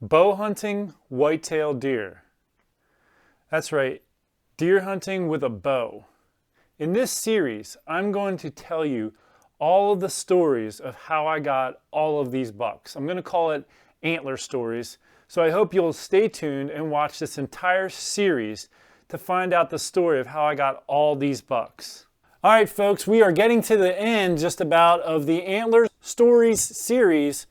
Bow hunting whitetail deer. That's right, deer hunting with a bow. In this series, I'm going to tell you all of the stories of how I got all of these bucks. I'm going to call it antler stories. So I hope you'll stay tuned and watch this entire series to find out the story of how I got all these bucks. All right, folks, we are getting to the end just about of the Antler Stories series.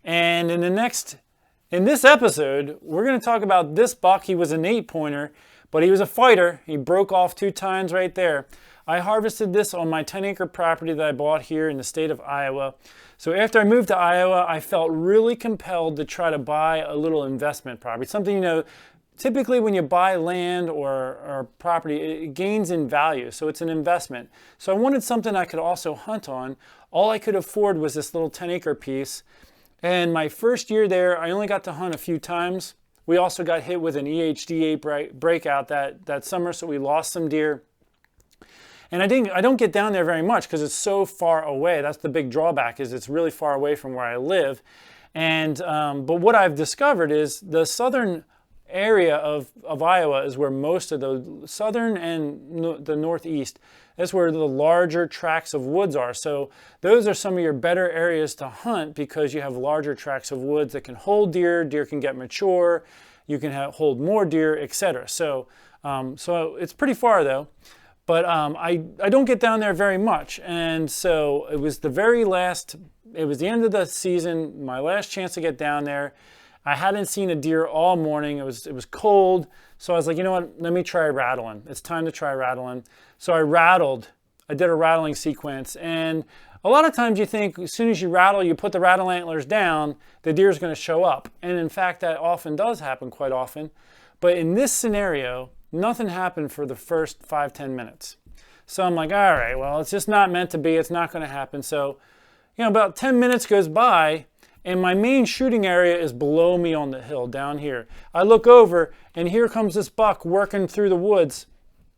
And in this episode, we're going to talk about this buck. He was an 8-pointer, but he was a fighter. He broke off 2 times right there. I harvested this on my 10-acre property that I bought here in the state of Iowa. So after I moved to Iowa, I felt really compelled to try to buy a little investment property. Something, typically when you buy land or property, it gains in value. So it's an investment. So I wanted something I could also hunt on. All I could afford was this little 10-acre piece. And my first year there, I only got to hunt a few times. We also got hit with an EHD8 breakout that summer, so we lost some deer. And I don't get down there very much because it's so far away. That's the big drawback, is it's really far away from where I live. And but what I've discovered is the southern area of Iowa is where most of the southern and the northeast, that's where the larger tracts of woods are. So those are some of your better areas to hunt because you have larger tracts of woods that can hold deer. Deer can get mature. You can hold more deer, etc. So it's pretty far though. But I don't get down there very much. And so it was it was the end of the season, my last chance to get down there. I hadn't seen a deer all morning. It was cold. So I was like, you know what, let me try rattling. It's time to try rattling. So I did a rattling sequence. And a lot of times you think as soon as you rattle, you put the rattle antlers down, the deer is going to show up. And in fact, that often does happen quite often. But in this scenario, nothing happened for the first 5-10 minutes. So I'm like, all right, well, it's just not meant to be. It's not going to happen. So, about 10 minutes goes by, and my main shooting area is below me on the hill down here. I look over, and here comes this buck working through the woods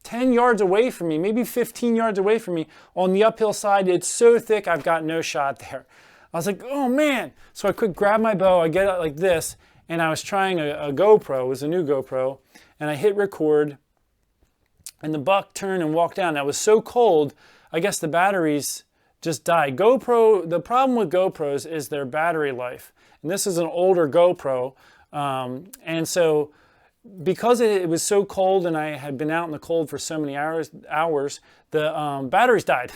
10 yards away from me, maybe 15 yards away from me on the uphill side. It's so thick, I've got no shot there. I was like, oh man. So I quick grab my bow, I get it like this, and I was trying a GoPro. It was a new GoPro, and I hit record, and the buck turned and walked down. That was so cold, I guess the batteries just died. The problem with GoPros is their battery life. And this is an older GoPro. And so because it was so cold and I had been out in the cold for so many hours, the batteries died.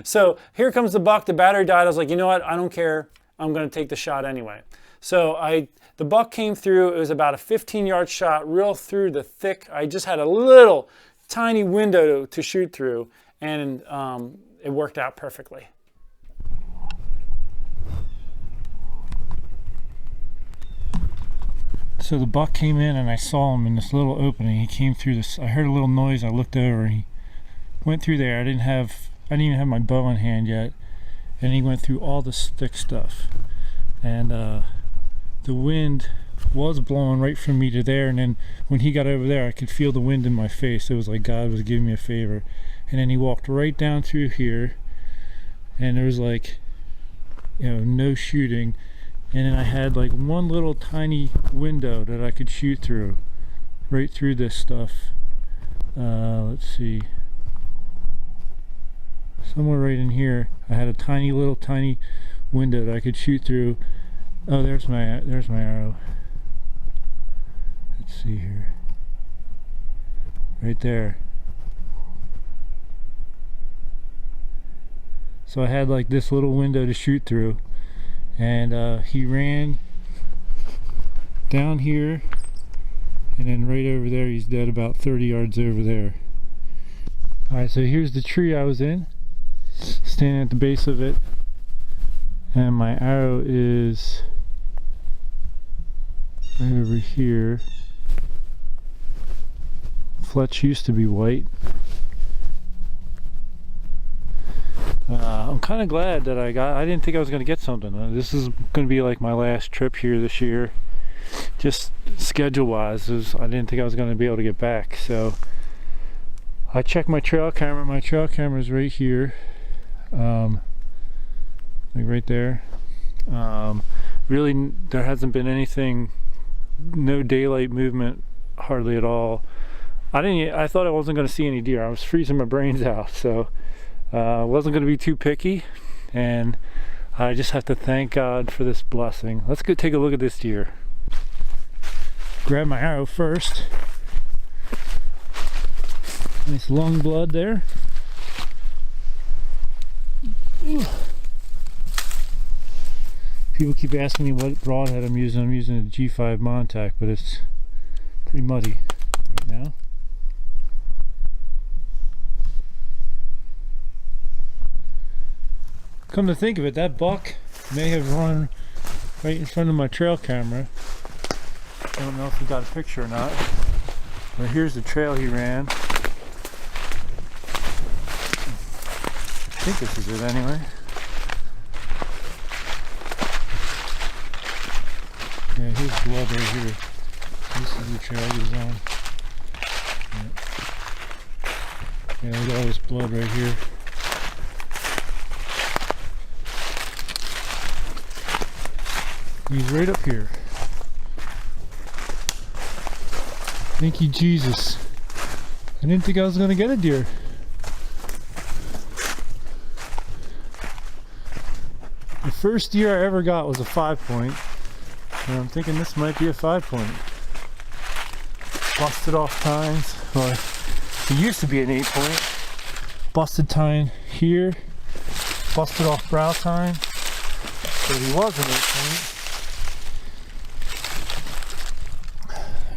So here comes the buck, the battery died. I was like, you know what? I don't care. I'm going to take the shot anyway. So the buck came through. It was about a 15-yard shot, real through the thick. I just had a little tiny window to shoot through, and it worked out perfectly. So the buck came in and I saw him in this little opening. He came through this. I heard a little noise. I looked over and he went through there. I didn't even have my bow in hand yet, and he went through all this thick stuff. And the wind was blowing right from me to there, and then when he got over there, I could feel the wind in my face. It was like God was giving me a favor. And then he walked right down through here, and there was no shooting. And then I had like one little tiny window that I could shoot through, right through this stuff. Let's see. Somewhere right in here, I had a tiny window that I could shoot through. Oh, there's my arrow. Let's see here. Right there. So I had like this little window to shoot through, and he ran down here, and then right over there he's dead about 30 yards over there. Alright, so here's the tree I was in, standing at the base of it, and my arrow is right over here. Fletch used to be white. I'm kind of glad that I didn't think I was going to get something. This is going to be like my last trip here this year, just schedule wise. I didn't think I was going to be able to get back. So I checked my trail camera. My trail camera is right here. Like right there. Really, there hasn't been anything no daylight movement hardly at all. I thought I wasn't going to see any deer. I was freezing my brains out, so I wasn't going to be too picky, and I just have to thank God for this blessing. Let's go take a look at this deer. Grab my arrow first. Nice long blood there. People keep asking me what broadhead I'm using. I'm using a G5 Montauk, but it's pretty muddy right now. Come to think of it, that buck may have run right in front of my trail camera. I don't know if you got a picture or not, but here's the trail he ran. I think this is it anyway. Yeah, here's blood right here. This is the trail he was on. Yeah, look at all this blood right here. He's right up here. Thank you, Jesus. I didn't think I was going to get a deer. The first deer I ever got was a 5-point. And I'm thinking this might be a 5-point. Busted off tines. Well, it used to be an 8-point. Busted tine here. Busted off brow tine. So he was an 8-point.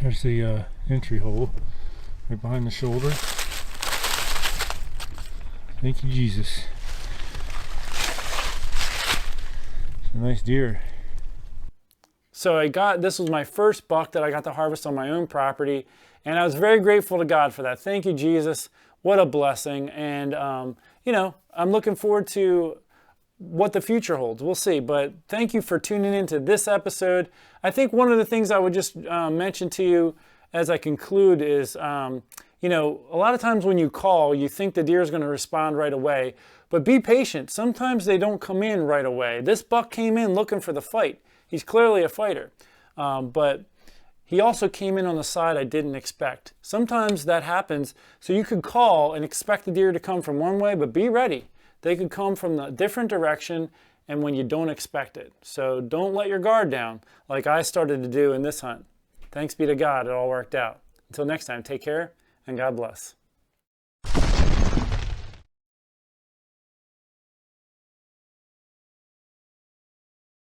There's the entry hole right behind the shoulder. Thank you, Jesus. It's a nice deer. So this was my first buck that I got to harvest on my own property, and I was very grateful to God for that. Thank you, Jesus. What a blessing. And, you know, I'm looking forward to what the future holds. We'll see. But thank you for tuning into this episode. I think one of the things I would just mention to you as I conclude is, you know, a lot of times when you call, you think the deer is going to respond right away, but be patient. Sometimes they don't come in right away. This buck came in looking for the fight. He's clearly a fighter, but he also came in on the side I didn't expect. Sometimes that happens, so you could call and expect the deer to come from one way, but be ready. They could come from a different direction and when you don't expect it. So don't let your guard down like I started to do in this hunt. Thanks be to God, it all worked out. Until next time, take care and God bless.